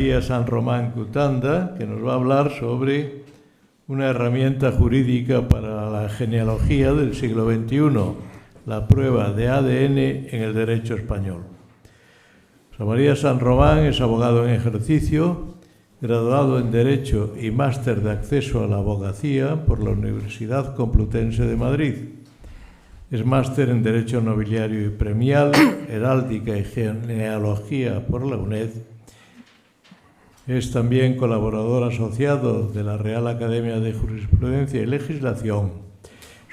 María San Román Cutanda, que nos va a hablar sobre una herramienta jurídica para la genealogía del siglo XXI, la prueba de ADN en el derecho español. José María San Román es abogado en ejercicio, graduado en Derecho y máster de acceso a la abogacía por la Universidad Complutense de Madrid. Es máster en Derecho Nobiliario y Premial, Heráldica y Genealogía por la UNED. Es también colaborador asociado de la Real Academia de Jurisprudencia y Legislación,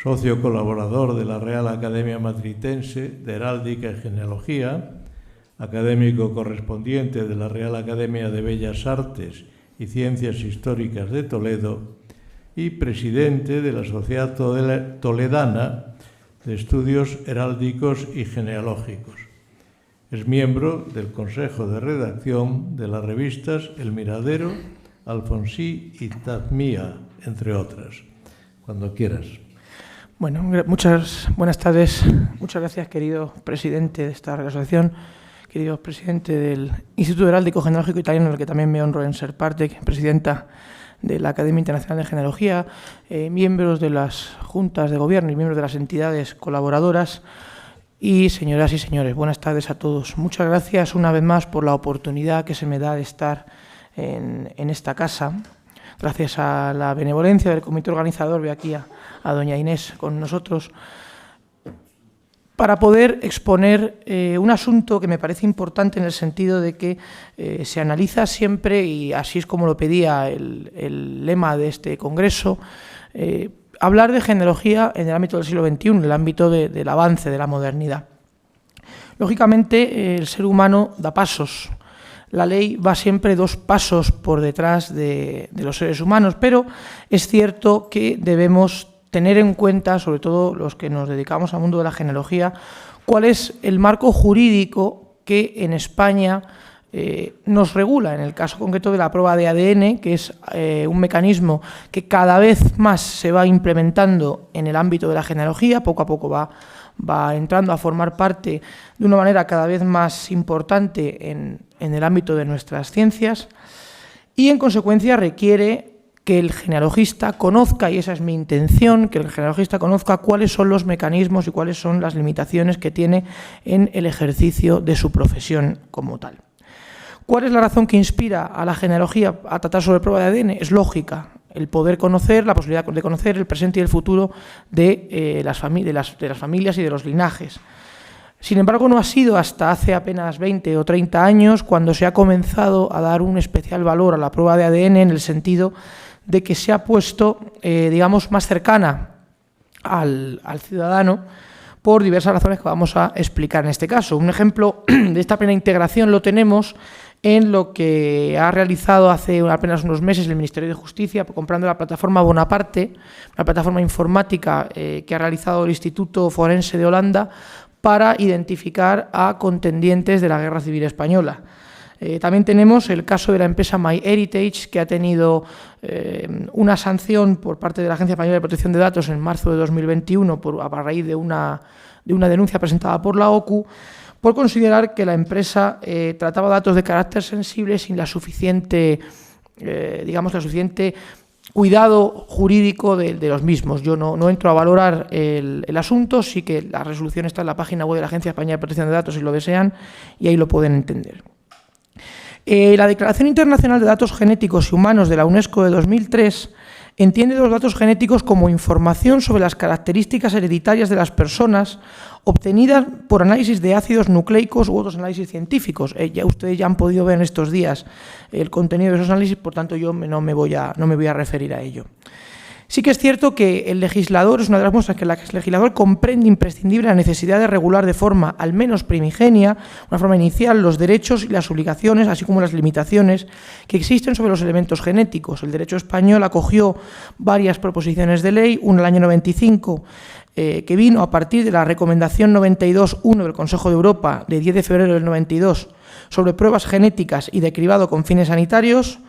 socio colaborador de la Real Academia Matritense de Heráldica y Genealogía, académico correspondiente de la Real Academia de Bellas Artes y Ciencias Históricas de Toledo y presidente de la Sociedad Toledana de Estudios Heráldicos y Genealógicos. Es miembro del Consejo de Redacción de las revistas El Miradero, Alfonsí y Tazmía, entre otras. Cuando quieras. Bueno, muchas buenas tardes. Muchas gracias, querido presidente de esta asociación, querido presidente del Instituto Heráldico Genealógico Italiano, del que también me honro en ser parte, presidenta de la Academia Internacional de Genealogía, miembros de las juntas de gobierno y miembros de las entidades colaboradoras, y señoras y señores, buenas tardes a todos. Muchas gracias una vez más por la oportunidad que se me da de estar en esta casa. Gracias a la benevolencia del comité organizador, veo aquí a doña Inés con nosotros, para poder exponer un asunto que me parece importante en el sentido de que se analiza siempre, y así es como lo pedía el lema de este congreso, hablar de genealogía en el ámbito del siglo XXI, en el ámbito del avance de la modernidad. Lógicamente, el ser humano da pasos. La ley va siempre 2 pasos por detrás de los seres humanos, pero es cierto que debemos tener en cuenta, sobre todo los que nos dedicamos al mundo de la genealogía, cuál es el marco jurídico que en España nos regula, en el caso concreto de la prueba de ADN, que es un mecanismo que cada vez más se va implementando en el ámbito de la genealogía, poco a poco va entrando a formar parte de una manera cada vez más importante en el ámbito de nuestras ciencias, y en consecuencia requiere que el genealogista conozca, y esa es mi intención, que el genealogista conozca cuáles son los mecanismos y cuáles son las limitaciones que tiene en el ejercicio de su profesión como tal. ¿Cuál es la razón que inspira a la genealogía a tratar sobre prueba de ADN? Es lógica, el poder conocer, la posibilidad de conocer el presente y el futuro de las familias y de los linajes. Sin embargo, no ha sido hasta hace apenas 20 o 30 años cuando se ha comenzado a dar un especial valor a la prueba de ADN, en el sentido de que se ha puesto, digamos, más cercana al ciudadano, por diversas razones que vamos a explicar en este caso. Un ejemplo de esta plena integración lo tenemos en lo que ha realizado hace apenas unos meses el Ministerio de Justicia, comprando la plataforma Bonaparte, una plataforma informática que ha realizado el Instituto Forense de Holanda para identificar a contendientes de la Guerra Civil Española. También tenemos el caso de la empresa MyHeritage, que ha tenido una sanción por parte de la Agencia Española de Protección de Datos en marzo de 2021 a raíz de una denuncia presentada por la OCU, por considerar que la empresa trataba datos de carácter sensible sin la suficiente cuidado jurídico de los mismos. Yo no entro a valorar el asunto, sí que la resolución está en la página web de la Agencia Española de Protección de Datos si lo desean, y ahí lo pueden entender. La Declaración Internacional de Datos Genéticos y Humanos de la UNESCO de 2003 entiende los datos genéticos como información sobre las características hereditarias de las personas obtenidas por análisis de ácidos nucleicos u otros análisis científicos. Ustedes ya han podido ver en estos días el contenido de esos análisis, por tanto yo no me voy a referir a ello. Sí que es cierto que el legislador, es una de las muestras que el legislador comprende imprescindible la necesidad de regular de forma al menos primigenia, una forma inicial, los derechos y las obligaciones, así como las limitaciones que existen sobre los elementos genéticos. El derecho español acogió varias proposiciones de ley, una en el año 95, que vino a partir de la Recomendación 92.1 del Consejo de Europa de 10 de febrero del 92 sobre pruebas genéticas y de cribado con fines sanitarios.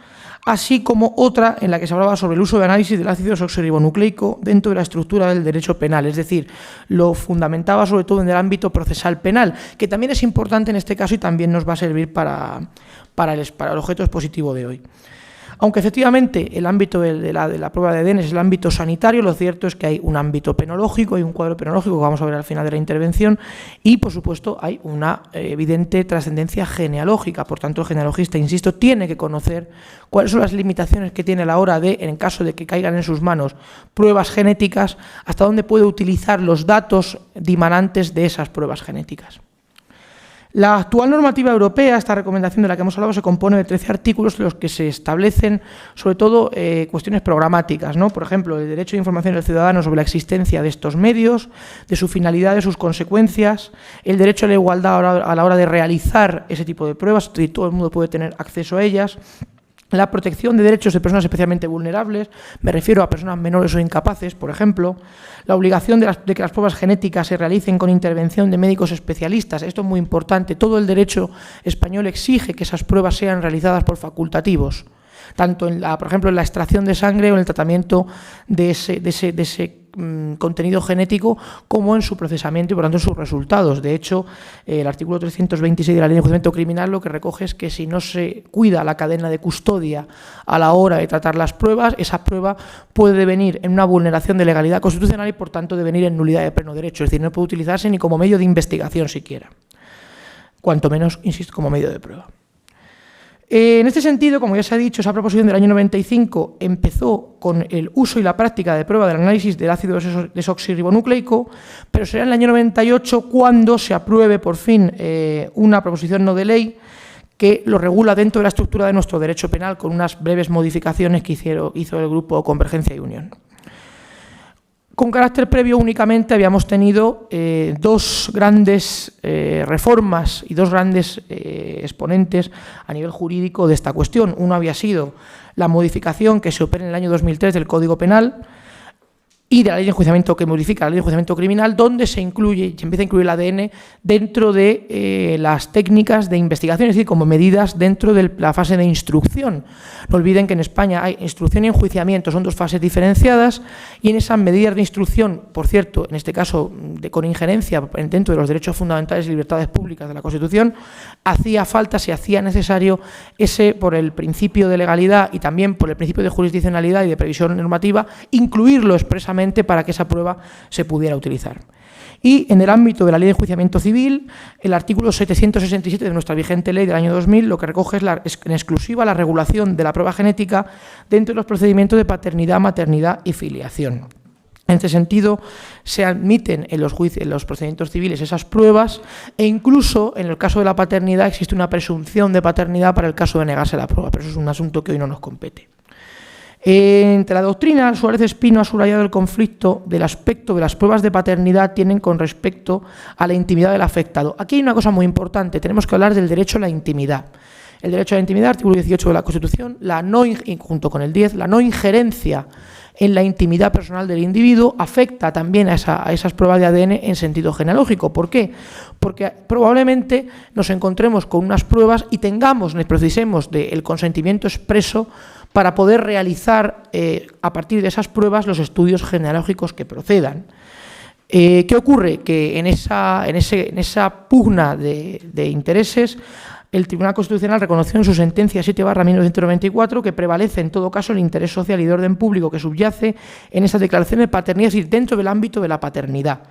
así como otra en la que se hablaba sobre el uso de análisis del ácido desoxirribonucleico dentro de la estructura del derecho penal, es decir, lo fundamentaba sobre todo en el ámbito procesal penal, que también es importante en este caso y también nos va a servir para el objeto expositivo de hoy. Aunque efectivamente el ámbito de la prueba de ADN es el ámbito sanitario, lo cierto es que hay un ámbito penológico, hay un cuadro penológico que vamos a ver al final de la intervención y, por supuesto, hay una evidente trascendencia genealógica. Por tanto, el genealogista, insisto, tiene que conocer cuáles son las limitaciones que tiene a la hora de, en caso de que caigan en sus manos pruebas genéticas, hasta dónde puede utilizar los datos dimanantes de esas pruebas genéticas. La actual normativa europea, esta recomendación de la que hemos hablado, se compone de 13 artículos en los que se establecen, sobre todo, cuestiones programáticas, ¿no? Por ejemplo, el derecho de información del ciudadano sobre la existencia de estos medios, de su finalidad, de sus consecuencias, el derecho a la igualdad a la hora de realizar ese tipo de pruebas, y todo el mundo puede tener acceso a ellas. La protección de derechos de personas especialmente vulnerables, me refiero a personas menores o incapaces, por ejemplo. La obligación de que las pruebas genéticas se realicen con intervención de médicos especialistas. Esto es muy importante. Todo el derecho español exige que esas pruebas sean realizadas por facultativos, tanto, por ejemplo, en la extracción de sangre o en el tratamiento de ese contenido genético, como en su procesamiento y, por tanto, en sus resultados. De hecho, el artículo 326 de la Ley de Enjuiciamiento Criminal lo que recoge es que si no se cuida la cadena de custodia a la hora de tratar las pruebas, esa prueba puede devenir en una vulneración de legalidad constitucional y, por tanto, devenir en nulidad de pleno derecho. Es decir, no puede utilizarse ni como medio de investigación siquiera, cuanto menos, insisto, como medio de prueba. En este sentido, como ya se ha dicho, esa proposición del año 95 empezó con el uso y la práctica de prueba del análisis del ácido desoxirribonucleico, pero será en el año 98 cuando se apruebe por fin una proposición no de ley que lo regula dentro de la estructura de nuestro derecho penal, con unas breves modificaciones que hizo el grupo Convergencia y Unión. Con carácter previo únicamente habíamos tenido dos grandes reformas y dos grandes exponentes a nivel jurídico de esta cuestión. Uno había sido la modificación que se opera en el año 2003 del Código Penal y de la ley de enjuiciamiento, que modifica la ley de enjuiciamiento criminal, donde se empieza a incluir el ADN dentro de las técnicas de investigación, es decir, como medidas dentro de la fase de instrucción. No olviden que en España hay instrucción y enjuiciamiento, son dos fases diferenciadas, y en esas medidas de instrucción, por cierto, en este caso con injerencia dentro de los derechos fundamentales y libertades públicas de la Constitución, se hacía necesario por el principio de legalidad y también por el principio de jurisdiccionalidad y de previsión normativa, incluirlo expresamente para que esa prueba se pudiera utilizar. Y en el ámbito de la Ley de Enjuiciamiento Civil, el artículo 767 de nuestra vigente ley del año 2000 lo que recoge es en exclusiva la regulación de la prueba genética dentro de los procedimientos de paternidad, maternidad y filiación. En este sentido, se admiten en los procedimientos civiles esas pruebas e incluso en el caso de la paternidad existe una presunción de paternidad para el caso de negarse la prueba, pero eso es un asunto que hoy no nos compete. Entre la doctrina, Suárez Espino ha subrayado el conflicto del aspecto de las pruebas de paternidad tienen con respecto a la intimidad del afectado. Aquí hay una cosa muy importante, tenemos que hablar del derecho a la intimidad. El derecho a la intimidad, artículo 18 de la Constitución, junto con el 10, la no injerencia en la intimidad personal del individuo afecta también a esas pruebas de ADN en sentido genealógico. ¿Por qué? Porque probablemente nos encontremos con unas pruebas y precisemos del consentimiento expreso para poder realizar a partir de esas pruebas los estudios genealógicos que procedan. ¿Qué ocurre? Que en esa pugna de intereses, el Tribunal Constitucional reconoció en su sentencia 7/1994 que prevalece en todo caso el interés social y de orden público que subyace en esas declaraciones de paternidad, es decir, dentro del ámbito de la paternidad,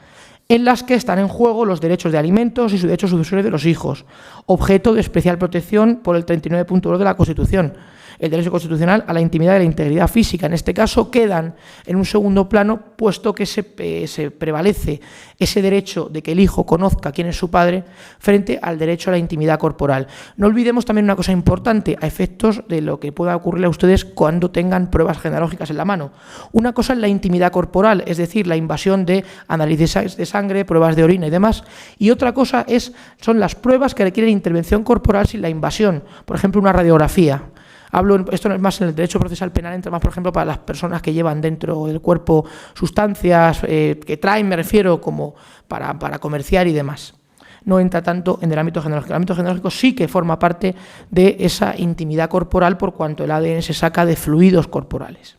en las que están en juego los derechos de alimentos y sus derechos sucesorios de los hijos, objeto de especial protección por el 39.2 de la Constitución. El derecho constitucional a la intimidad y la integridad física, en este caso, quedan en un segundo plano, puesto que se prevalece ese derecho de que el hijo conozca quién es su padre frente al derecho a la intimidad corporal. No olvidemos también una cosa importante, a efectos de lo que pueda ocurrirle a ustedes cuando tengan pruebas genealógicas en la mano. Una cosa es la intimidad corporal, es decir, la invasión de análisis de sangre, pruebas de orina y demás, y otra cosa son las pruebas que requieren intervención corporal sin la invasión, por ejemplo, una radiografía. Esto no es más en el derecho procesal penal, entra más, por ejemplo, para las personas que llevan dentro del cuerpo sustancias que traen, me refiero, como para comerciar y demás. no entra tanto en el ámbito genealógico. El ámbito genealógico sí que forma parte de esa intimidad corporal por cuanto el ADN se saca de fluidos corporales.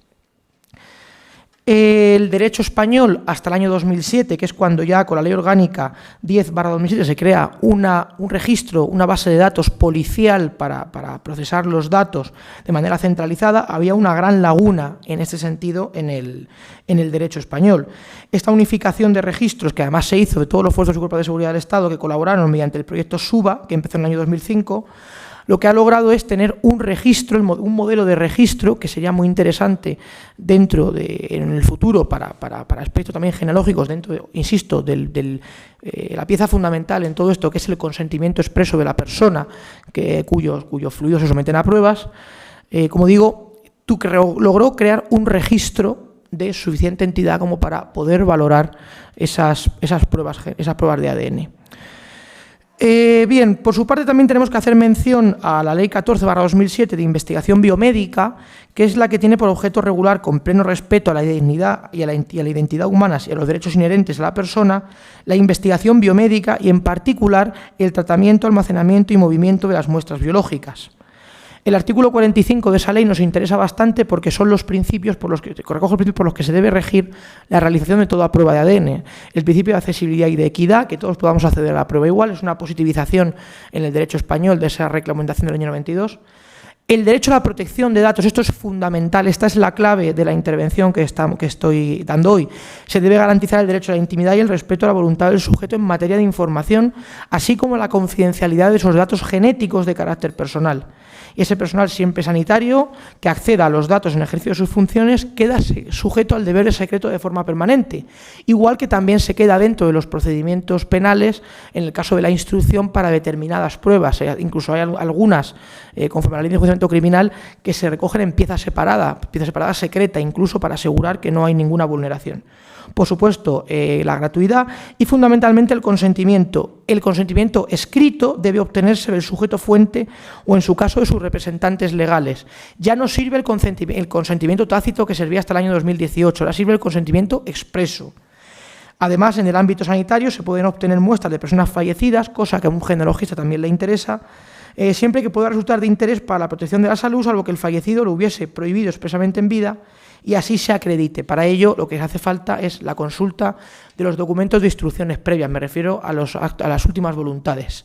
El derecho español hasta el año 2007, que es cuando ya con la Ley Orgánica 10/2007 se crea un registro, una base de datos policial para procesar los datos de manera centralizada, había una gran laguna en este sentido en el derecho español. Esta unificación de registros, que además se hizo de todos los fuerzas y cuerpos de seguridad del Estado que colaboraron mediante el proyecto SUBA, que empezó en el año 2005, lo que ha logrado es tener un registro, un modelo de registro que sería muy interesante en el futuro para aspectos también genealógicos, dentro, insisto, la pieza fundamental en todo esto, que es el consentimiento expreso de la persona cuyos fluidos se someten a pruebas. Como digo, logró crear un registro de suficiente entidad como para poder valorar esas pruebas de ADN. Bien, por su parte también tenemos que hacer mención a la Ley 14/2007 de investigación biomédica, que es la que tiene por objeto regular con pleno respeto a la dignidad y a la identidad humanas y a los derechos inherentes a la persona, la investigación biomédica y en particular el tratamiento, almacenamiento y movimiento de las muestras biológicas. El artículo 45 de esa ley nos interesa bastante porque son los principios por los que se debe regir la realización de toda prueba de ADN. El principio de accesibilidad y de equidad, que todos podamos acceder a la prueba igual, es una positivización en el derecho español de esa reglamentación del año 92. El derecho a la protección de datos, esto es fundamental, esta es la clave de la intervención que estoy dando hoy. Se debe garantizar el derecho a la intimidad y el respeto a la voluntad del sujeto en materia de información, así como la confidencialidad de esos datos genéticos de carácter personal. Y ese personal siempre sanitario que acceda a los datos en ejercicio de sus funciones queda sujeto al deber de secreto de forma permanente, igual que también se queda dentro de los procedimientos penales en el caso de la instrucción para determinadas pruebas. Incluso hay algunas, conforme a la ley de enjuiciamiento criminal, que se recogen en pieza separada secreta, incluso para asegurar que no hay ninguna vulneración. Por supuesto, la gratuidad y fundamentalmente el consentimiento. El consentimiento escrito debe obtenerse del sujeto fuente o, en su caso, de sus representantes legales. Ya no sirve el consentimiento tácito que servía hasta el año 2018, ahora sirve el consentimiento expreso. Además, en el ámbito sanitario se pueden obtener muestras de personas fallecidas, cosa que a un genealogista también le interesa, siempre que pueda resultar de interés para la protección de la salud, salvo que el fallecido lo hubiese prohibido expresamente en vida, y así se acredite. Para ello, lo que hace falta es la consulta de los documentos de instrucciones previas, me refiero a las últimas voluntades.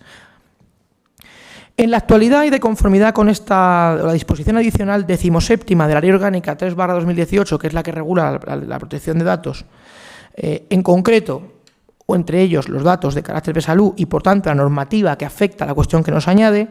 En la actualidad y de conformidad con la disposición adicional 17ª de la Ley Orgánica 3/2018, que es la que regula la protección de datos, en concreto, o entre ellos los datos de carácter de salud y, por tanto, la normativa que afecta a la cuestión que nos añade,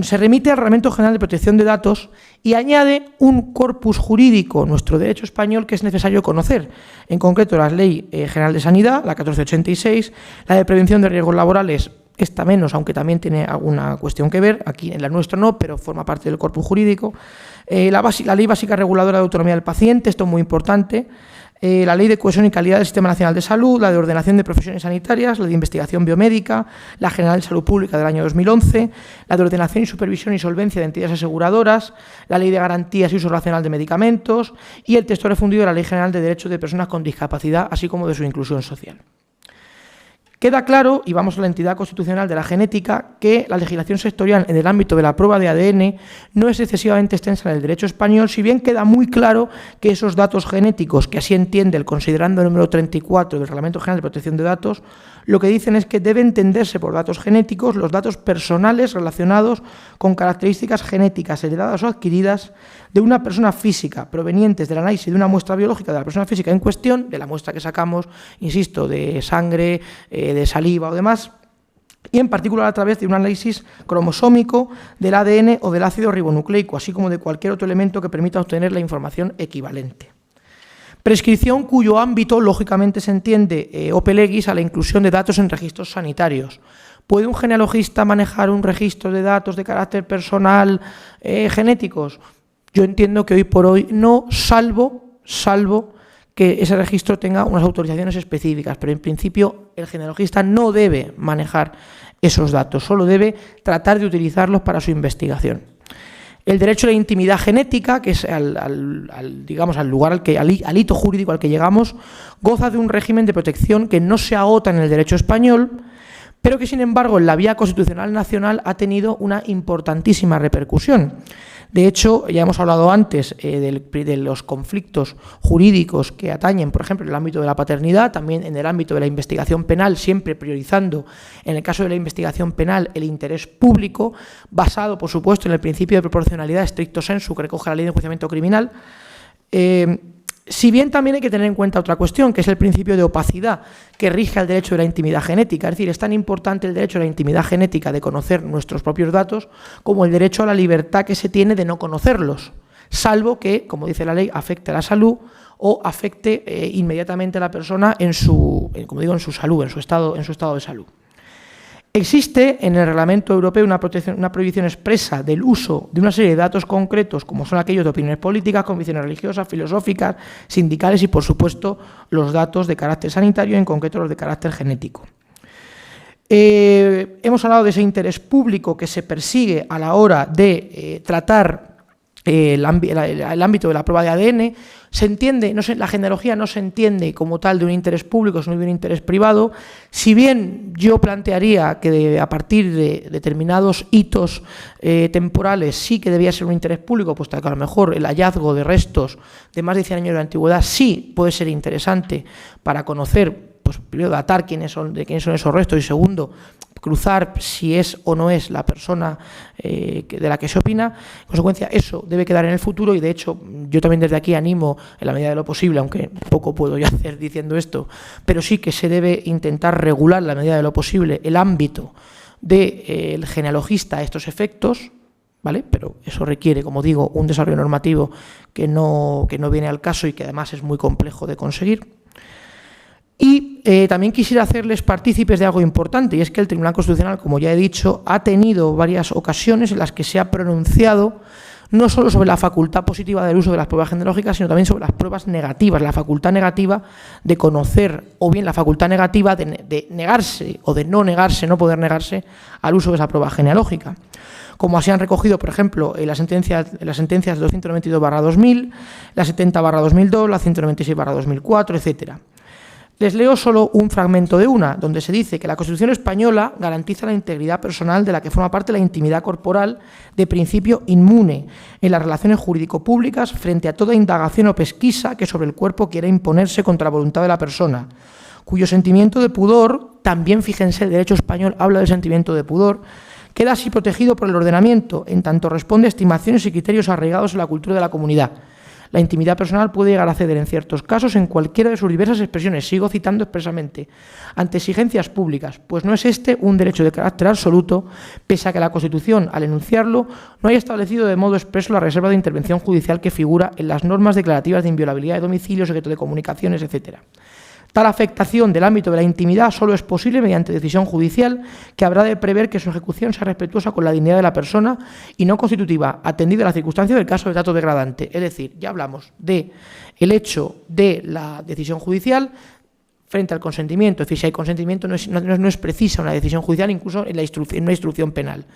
se remite al Reglamento General de Protección de Datos y añade un corpus jurídico, nuestro derecho español, que es necesario conocer. En concreto, la Ley General de Sanidad, la 1486, la de Prevención de Riesgos Laborales, esta menos, aunque también tiene alguna cuestión que ver, aquí en la nuestra no, pero forma parte del corpus jurídico. La Ley Básica Reguladora de Autonomía del Paciente, esto es muy importante. La Ley de Cohesión y Calidad del Sistema Nacional de Salud, la de Ordenación de Profesiones Sanitarias, la de Investigación Biomédica, la General de Salud Pública del año 2011, la de Ordenación y Supervisión y Solvencia de Entidades Aseguradoras, la Ley de Garantías y Uso Racional de Medicamentos y el texto refundido de la Ley General de Derechos de Personas con Discapacidad, así como de su inclusión social. Queda claro, y vamos a la entidad constitucional de la genética, que la legislación sectorial en el ámbito de la prueba de ADN no es excesivamente extensa en el derecho español, si bien queda muy claro que esos datos genéticos, que así entiende el considerando número 34 del Reglamento General de Protección de Datos, lo que dicen es que debe entenderse por datos genéticos los datos personales relacionados con características genéticas heredadas o adquiridas de una persona física provenientes del análisis de una muestra biológica de la persona física en cuestión, de la muestra que sacamos, insisto, de sangre, de saliva o demás, y en particular a través de un análisis cromosómico del ADN o del ácido ribonucleico, así como de cualquier otro elemento que permita obtener la información equivalente. Prescripción cuyo ámbito, lógicamente, se entiende ope legis a la inclusión de datos en registros sanitarios. ¿Puede un genealogista manejar un registro de datos de carácter personal genéticos? Yo entiendo que hoy por hoy no, salvo que ese registro tenga unas autorizaciones específicas, pero en principio el genealogista no debe manejar esos datos, solo debe tratar de utilizarlos para su investigación. El derecho a la intimidad genética, que es digamos, al lugar al hito jurídico al que llegamos, goza de un régimen de protección que no se agota en el derecho español, pero que sin embargo en la vía constitucional nacional ha tenido una importantísima repercusión. De hecho, ya hemos hablado antes de los conflictos jurídicos que atañen, por ejemplo, en el ámbito de la paternidad, también en el ámbito de la investigación penal, siempre priorizando, en el caso de la investigación penal, el interés público, basado, por supuesto, en el principio de proporcionalidad stricto sensu que recoge la ley de enjuiciamiento criminal. Si bien también hay que tener en cuenta otra cuestión, que es el principio de opacidad que rige al derecho de la intimidad genética. Es decir, es tan importante el derecho a la intimidad genética de conocer nuestros propios datos como el derecho a la libertad que se tiene de no conocerlos, salvo que, como dice la ley, afecte a la salud o afecte inmediatamente a la persona en su salud, en su estado de salud. Existe en el Reglamento Europeo una prohibición expresa del uso de una serie de datos concretos, como son aquellos de opiniones políticas, convicciones religiosas, filosóficas, sindicales y, por supuesto, los datos de carácter sanitario, en concreto los de carácter genético. Hemos hablado de ese interés público que se persigue a la hora de tratar el ámbito de la prueba de ADN. Se entiende, la genealogía no se entiende como tal de un interés público, sino de un interés privado. Si bien yo plantearía que a partir de determinados hitos temporales sí que debía ser un interés público, puesto que a lo mejor el hallazgo de restos de más de 100 años de antigüedad sí puede ser interesante para conocer, pues primero datar de quiénes son esos restos y segundo, cruzar si es o no es la persona de la que se opina. En consecuencia, eso debe quedar en el futuro y, de hecho, yo también desde aquí animo, en la medida de lo posible, aunque poco puedo yo hacer diciendo esto, pero sí que se debe intentar regular, en la medida de lo posible, el ámbito del genealogista a estos efectos, ¿vale? Pero eso requiere, como digo, un desarrollo normativo que no viene al caso y que además es muy complejo de conseguir. Y también quisiera hacerles partícipes de algo importante, y es que el Tribunal Constitucional, como ya he dicho, ha tenido varias ocasiones en las que se ha pronunciado no solo sobre la facultad positiva del uso de las pruebas genealógicas, sino también sobre las pruebas negativas, la facultad negativa de conocer, o bien la facultad negativa de negarse o de no poder negarse al uso de esa prueba genealógica. Como así han recogido, por ejemplo, en las sentencias 292/2000, la 70/2002, la 196/2004, etcétera. Les leo solo un fragmento de una, donde se dice que la Constitución española garantiza la integridad personal de la que forma parte la intimidad corporal de principio inmune en las relaciones jurídico-públicas frente a toda indagación o pesquisa que sobre el cuerpo quiera imponerse contra la voluntad de la persona, cuyo sentimiento de pudor, también fíjense, el derecho español habla del sentimiento de pudor, queda así protegido por el ordenamiento, en tanto responde a estimaciones y criterios arraigados en la cultura de la comunidad. La intimidad personal puede llegar a ceder en ciertos casos en cualquiera de sus diversas expresiones, sigo citando expresamente, ante exigencias públicas, pues no es este un derecho de carácter absoluto, pese a que la Constitución, al enunciarlo, no haya establecido de modo expreso la reserva de intervención judicial que figura en las normas declarativas de inviolabilidad de domicilio, secreto de comunicaciones, etc. Tal afectación del ámbito de la intimidad solo es posible mediante decisión judicial que habrá de prever que su ejecución sea respetuosa con la dignidad de la persona y no constitutiva, atendida la circunstancia del caso de dato degradante. Es decir, ya hablamos del hecho de la decisión judicial frente al consentimiento. Es decir, si hay consentimiento no es precisa una decisión judicial, incluso en una instrucción penal.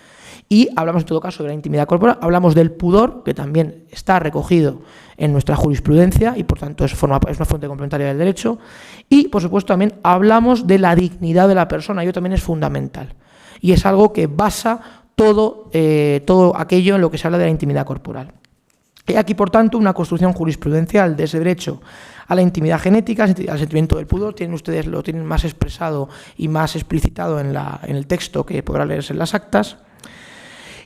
Y hablamos en todo caso de la intimidad corporal, hablamos del pudor, que también está recogido en nuestra jurisprudencia y por tanto es una fuente complementaria del derecho, y por supuesto también hablamos de la dignidad de la persona, ello también es fundamental y es algo que basa todo aquello en lo que se habla de la intimidad corporal. Hay aquí, por tanto, una construcción jurisprudencial de ese derecho a la intimidad genética, al sentimiento del pudor. Ustedes lo tienen más expresado y más explicitado en el texto que podrá leerse en las actas.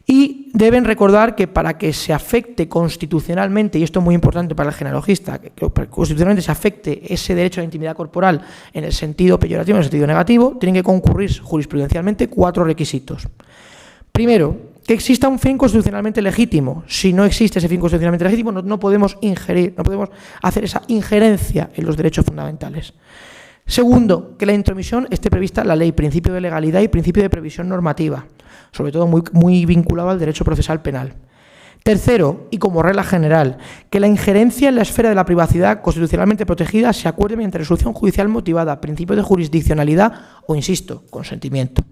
Y deben recordar que para que se afecte constitucionalmente, y esto es muy importante para el genealogista, que constitucionalmente se afecte ese derecho a la intimidad corporal en el sentido peyorativo, en el sentido negativo, tienen que concurrir jurisprudencialmente 4 requisitos. Primero, que exista un fin constitucionalmente legítimo. Si no existe ese fin constitucionalmente legítimo, no podemos hacer esa injerencia en los derechos fundamentales. Segundo, que la intromisión esté prevista en la ley, principio de legalidad y principio de previsión normativa, sobre todo muy vinculado al derecho procesal penal. Tercero, y como regla general, que la injerencia en la esfera de la privacidad constitucionalmente protegida se acuerde mediante resolución judicial motivada, principio de jurisdiccionalidad o, insisto, consentimiento.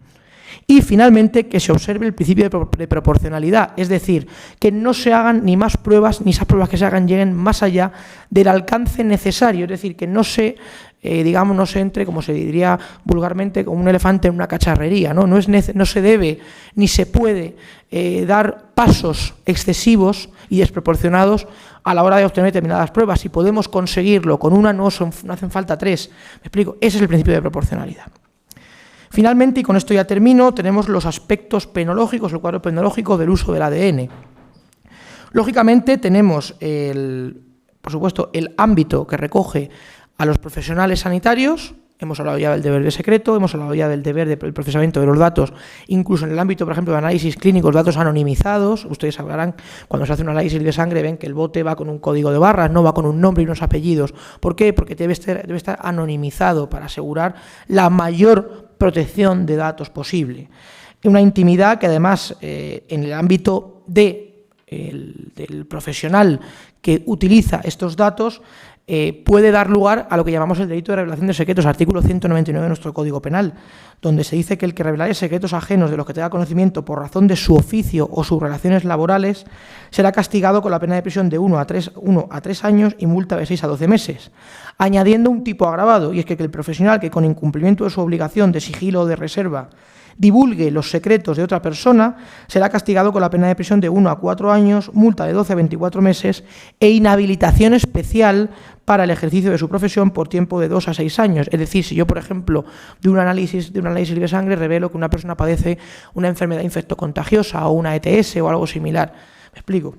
Y, finalmente, que se observe el principio de proporcionalidad, es decir, que no se hagan ni más pruebas, ni esas pruebas que se hagan lleguen más allá del alcance necesario, es decir, que no se, no se entre, como se diría vulgarmente, como un elefante en una cacharrería, ¿no? No se debe ni se puede dar pasos excesivos y desproporcionados a la hora de obtener determinadas pruebas. Si podemos conseguirlo con una, no hacen falta 3. ¿Me explico? Ese es el principio de proporcionalidad. Finalmente, y con esto ya termino, tenemos los aspectos penológicos, el cuadro penológico del uso del ADN. Lógicamente tenemos, por supuesto, el ámbito que recoge a los profesionales sanitarios. Hemos hablado ya del deber de secreto, hemos hablado ya del deber del procesamiento de los datos, incluso en el ámbito, por ejemplo, de análisis clínicos, datos anonimizados. Ustedes sabrán, cuando se hace un análisis de sangre, ven que el bote va con un código de barras, no va con un nombre y unos apellidos. ¿Por qué? Porque debe estar anonimizado para asegurar la mayor protección de datos posible. Una intimidad que, además, en el ámbito del profesional que utiliza estos datos, puede dar lugar a lo que llamamos el delito de revelación de secretos, artículo 199 de nuestro Código Penal, donde se dice que el que revelare secretos ajenos de los que tenga conocimiento por razón de su oficio o sus relaciones laborales será castigado con la pena de prisión de 1 a 3 años y multa de 6 a 12 meses, añadiendo un tipo agravado, y es que el profesional que con incumplimiento de su obligación de sigilo o de reserva divulgue los secretos de otra persona, será castigado con la pena de prisión de 1 a 4 años, multa de 12 a 24 meses e inhabilitación especial para el ejercicio de su profesión por tiempo de 2 a 6 años. Es decir, si yo, por ejemplo, de un análisis de sangre revelo que una persona padece una enfermedad infectocontagiosa o una ETS o algo similar. ¿Me explico?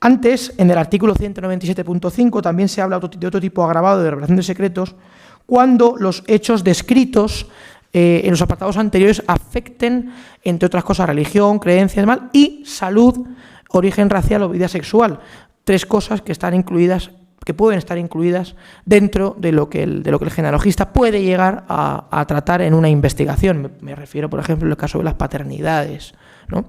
Antes, en el artículo 197.5, también se habla de otro tipo agravado de revelación de secretos cuando los hechos descritos en los apartados anteriores afecten, entre otras cosas, religión, creencias y salud, origen racial o vida sexual. 3 cosas que están incluidas, que pueden estar incluidas dentro de lo que el genealogista puede llegar a tratar en una investigación. Me refiero, por ejemplo, al caso de las paternidades, ¿no?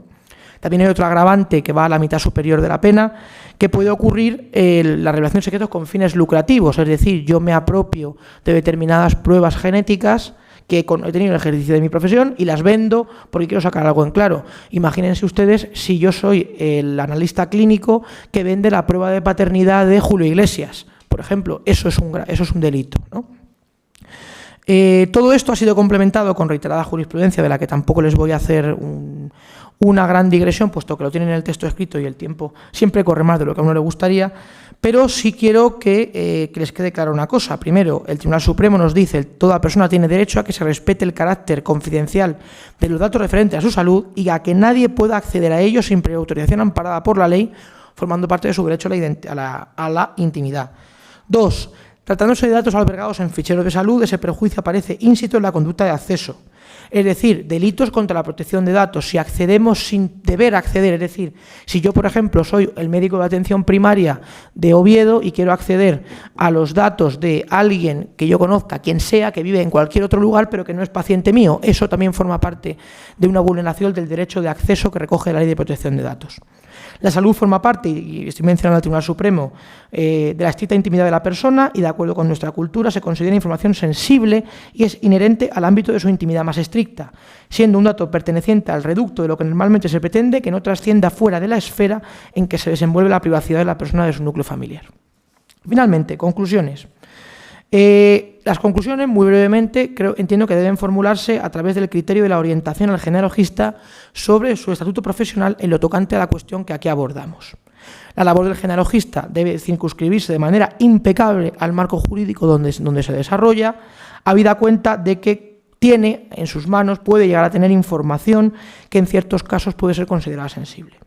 También hay otro agravante que va a la mitad superior de la pena, que puede ocurrir la revelación de secretos con fines lucrativos, es decir, yo me apropio de determinadas pruebas genéticas que he tenido en el ejercicio de mi profesión y las vendo porque quiero sacar algo en claro. Imagínense ustedes si yo soy el analista clínico que vende la prueba de paternidad de Julio Iglesias, por ejemplo. Eso es un delito, ¿no? Todo esto ha sido complementado con reiterada jurisprudencia, de la que tampoco les voy a hacer una gran digresión, puesto que lo tienen en el texto escrito y el tiempo siempre corre más de lo que a uno le gustaría, pero sí quiero que les quede clara una cosa. Primero, el Tribunal Supremo nos dice que toda persona tiene derecho a que se respete el carácter confidencial de los datos referentes a su salud y a que nadie pueda acceder a ellos sin previa autorización amparada por la ley, formando parte de su derecho a la intimidad. 2. Tratándose de datos albergados en ficheros de salud, ese prejuicio aparece íncito en la conducta de acceso. Es decir, delitos contra la protección de datos. Si accedemos sin deber acceder, es decir, si yo, por ejemplo, soy el médico de atención primaria de Oviedo y quiero acceder a los datos de alguien que yo conozca, quien sea, que vive en cualquier otro lugar, pero que no es paciente mío, eso también forma parte de una vulneración del derecho de acceso que recoge la Ley de Protección de Datos. La salud forma parte, y estoy mencionando al Tribunal Supremo, de la estricta intimidad de la persona y, de acuerdo con nuestra cultura, se considera información sensible y es inherente al ámbito de su intimidad más estricta, siendo un dato perteneciente al reducto de lo que normalmente se pretende que no trascienda fuera de la esfera en que se desenvuelve la privacidad de la persona de su núcleo familiar. Finalmente, conclusiones. Las conclusiones, muy brevemente, entiendo que deben formularse a través del criterio de la orientación al genealogista sobre su estatuto profesional en lo tocante a la cuestión que aquí abordamos. La labor del genealogista debe circunscribirse de manera impecable al marco jurídico donde se desarrolla, habida cuenta de que tiene en sus manos, puede llegar a tener información que en ciertos casos puede ser considerada sensible.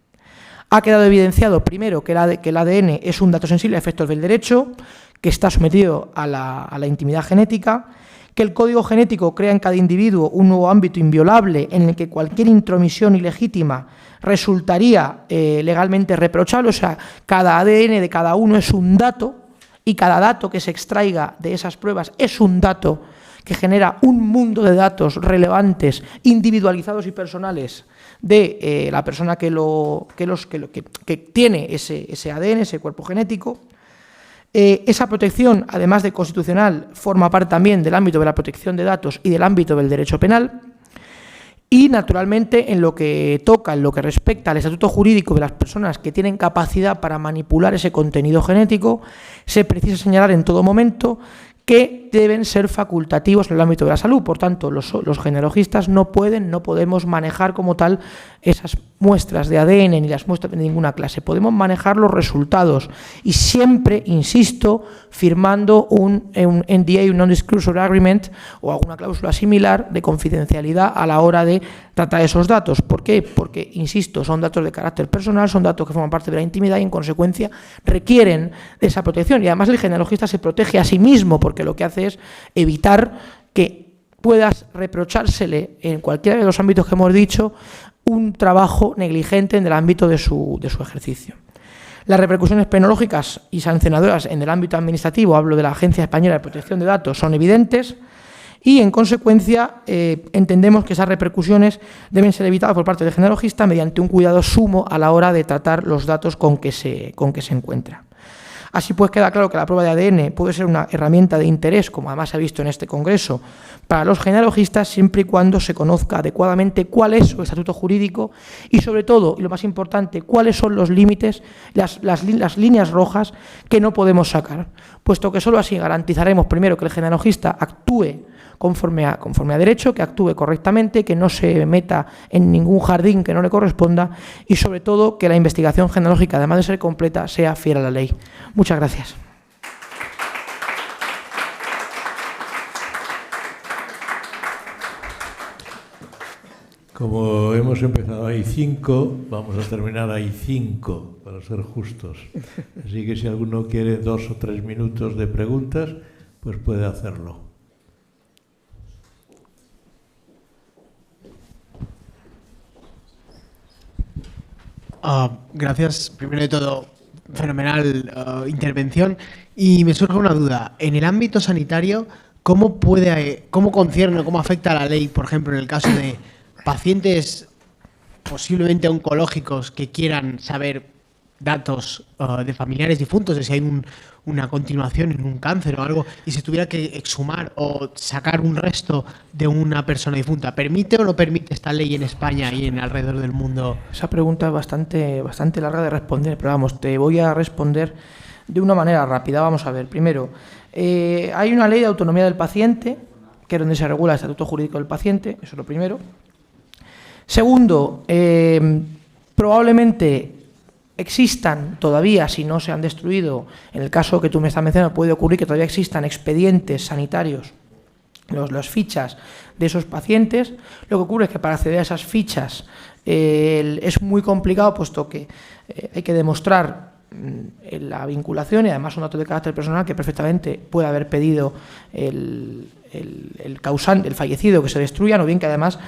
Ha quedado evidenciado, primero, que el ADN es un dato sensible a efectos del derecho, que está sometido a la intimidad genética, que el código genético crea en cada individuo un nuevo ámbito inviolable en el que cualquier intromisión ilegítima resultaría legalmente reprochable, o sea, cada ADN de cada uno es un dato y cada dato que se extraiga de esas pruebas es un dato que genera un mundo de datos relevantes, individualizados y personales de la persona que tiene ese ADN, ese cuerpo genético. Esa protección, además de constitucional, forma parte también del ámbito de la protección de datos y del ámbito del derecho penal. Y, naturalmente, en lo que respecta al estatuto jurídico de las personas que tienen capacidad para manipular ese contenido genético, se precisa señalar en todo momento que deben ser facultativos en el ámbito de la salud. Por tanto, los genealogistas no podemos manejar como tal esas muestras de ADN ni las muestras de ninguna clase. Podemos manejar los resultados y siempre, insisto, firmando un NDA, un Non-Disclosure Agreement o alguna cláusula similar de confidencialidad a la hora de tratar esos datos. ¿Por qué? Porque, insisto, son datos de carácter personal, son datos que forman parte de la intimidad y, en consecuencia, requieren de esa protección. Y además el genealogista se protege a sí mismo, porque lo que hace es evitar que puedas reprochársele en cualquiera de los ámbitos que hemos dicho un trabajo negligente en el ámbito de su ejercicio. Las repercusiones penológicas y sancionadoras en el ámbito administrativo, hablo de la Agencia Española de Protección de Datos, son evidentes y, en consecuencia, entendemos que esas repercusiones deben ser evitadas por parte del genealogista mediante un cuidado sumo a la hora de tratar los datos con que se encuentra. Así pues, queda claro que la prueba de ADN puede ser una herramienta de interés, como además se ha visto en este congreso, para los genealogistas, siempre y cuando se conozca adecuadamente cuál es su estatuto jurídico y, sobre todo, y lo más importante, cuáles son los límites, las líneas rojas que no podemos sacar, puesto que solo así garantizaremos, primero, que el genealogista actúe conforme a derecho, que actúe correctamente, que no se meta en ningún jardín que no le corresponda y, sobre todo, que la investigación genealógica, además de ser completa, sea fiel a la ley. Muchas gracias. Como hemos empezado ahí 5, vamos a terminar ahí 5, para ser justos. Así que si alguno quiere 2 o 3 minutos de preguntas, pues puede hacerlo. Gracias, primero de todo, fenomenal intervención. Y me surge una duda. En el ámbito sanitario, ¿cómo concierne o cómo afecta la ley, por ejemplo, en el caso de pacientes posiblemente oncológicos que quieran saber datos de familiares difuntos, de si hay una continuación en un cáncer o algo, y se tuviera que exhumar o sacar un resto de una persona difunta? ¿Permite o no permite esta ley en España y en alrededor del mundo? Esa pregunta es bastante larga de responder, pero vamos, te voy a responder de una manera rápida. Vamos a ver, primero, hay una ley de autonomía del paciente, que es donde se regula el estatuto jurídico del paciente, eso es lo primero. Segundo, probablemente existan todavía, si no se han destruido, en el caso que tú me estás mencionando, puede ocurrir que todavía existan expedientes sanitarios, las fichas de esos pacientes. Lo que ocurre es que para acceder a esas fichas es muy complicado, puesto que hay que demostrar la vinculación y además un dato de carácter personal que perfectamente puede haber pedido el causante, el fallecido, que se destruyan, o bien que además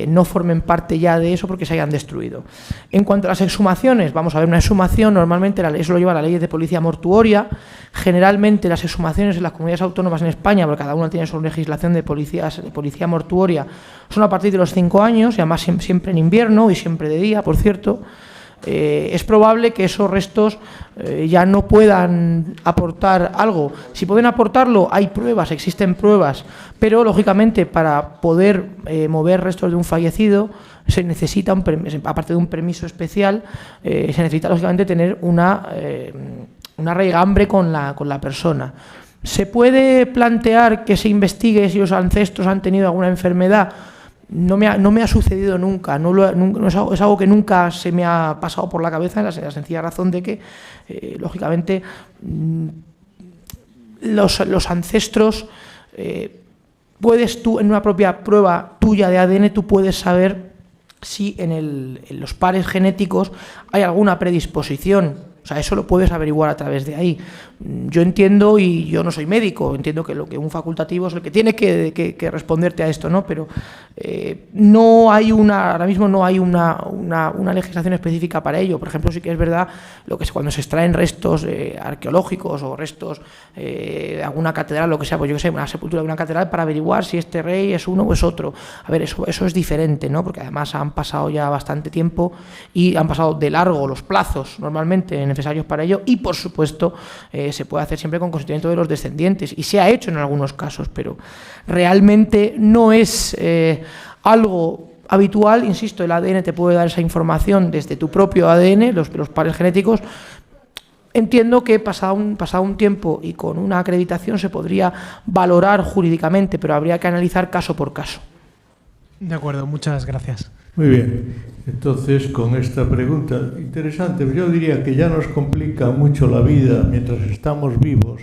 no formen parte ya de eso porque se hayan destruido. En cuanto a las exhumaciones, vamos a ver, una exhumación normalmente eso lo lleva la ley de policía mortuoria. Generalmente las exhumaciones en las comunidades autónomas en España, porque cada una tiene su legislación de policía mortuoria, son a partir de los 5 años y además siempre en invierno y siempre de día, por cierto. Es probable que esos restos ya no puedan aportar algo. Si pueden aportarlo, hay pruebas, existen pruebas, pero lógicamente para poder mover restos de un fallecido se necesita, aparte de un permiso especial, se necesita lógicamente tener una raigambre con la persona. ¿Se puede plantear que se investigue si los ancestros han tenido alguna enfermedad? No me ha sucedido nunca, es algo que nunca se me ha pasado por la cabeza, en la sencilla razón de que, lógicamente, los ancestros, puedes tú, en una propia prueba tuya de ADN, tú puedes saber si en los pares genéticos hay alguna predisposición. O sea, eso lo puedes averiguar a través de ahí. Yo entiendo, y yo no soy médico, entiendo que un facultativo es el que tiene que responderte a esto, ¿no? Pero no hay ahora mismo no hay una legislación específica para ello. Por ejemplo, sí que es verdad cuando se extraen restos arqueológicos o restos de alguna catedral, lo que sea, pues yo que sé, una sepultura de una catedral, para averiguar si este rey es uno o es otro. A ver, eso es diferente, ¿no? Porque además han pasado ya bastante tiempo y han pasado de largo los plazos normalmente necesarios para ello, y por supuesto se puede hacer siempre con consentimiento de los descendientes, y se ha hecho en algunos casos, pero realmente no es algo habitual, insisto, el ADN te puede dar esa información desde tu propio ADN, los pares genéticos. Entiendo que pasado un tiempo y con una acreditación se podría valorar jurídicamente, pero habría que analizar caso por caso. De acuerdo, muchas gracias. Muy bien, entonces con esta pregunta interesante, yo diría que ya nos complica mucho la vida mientras estamos vivos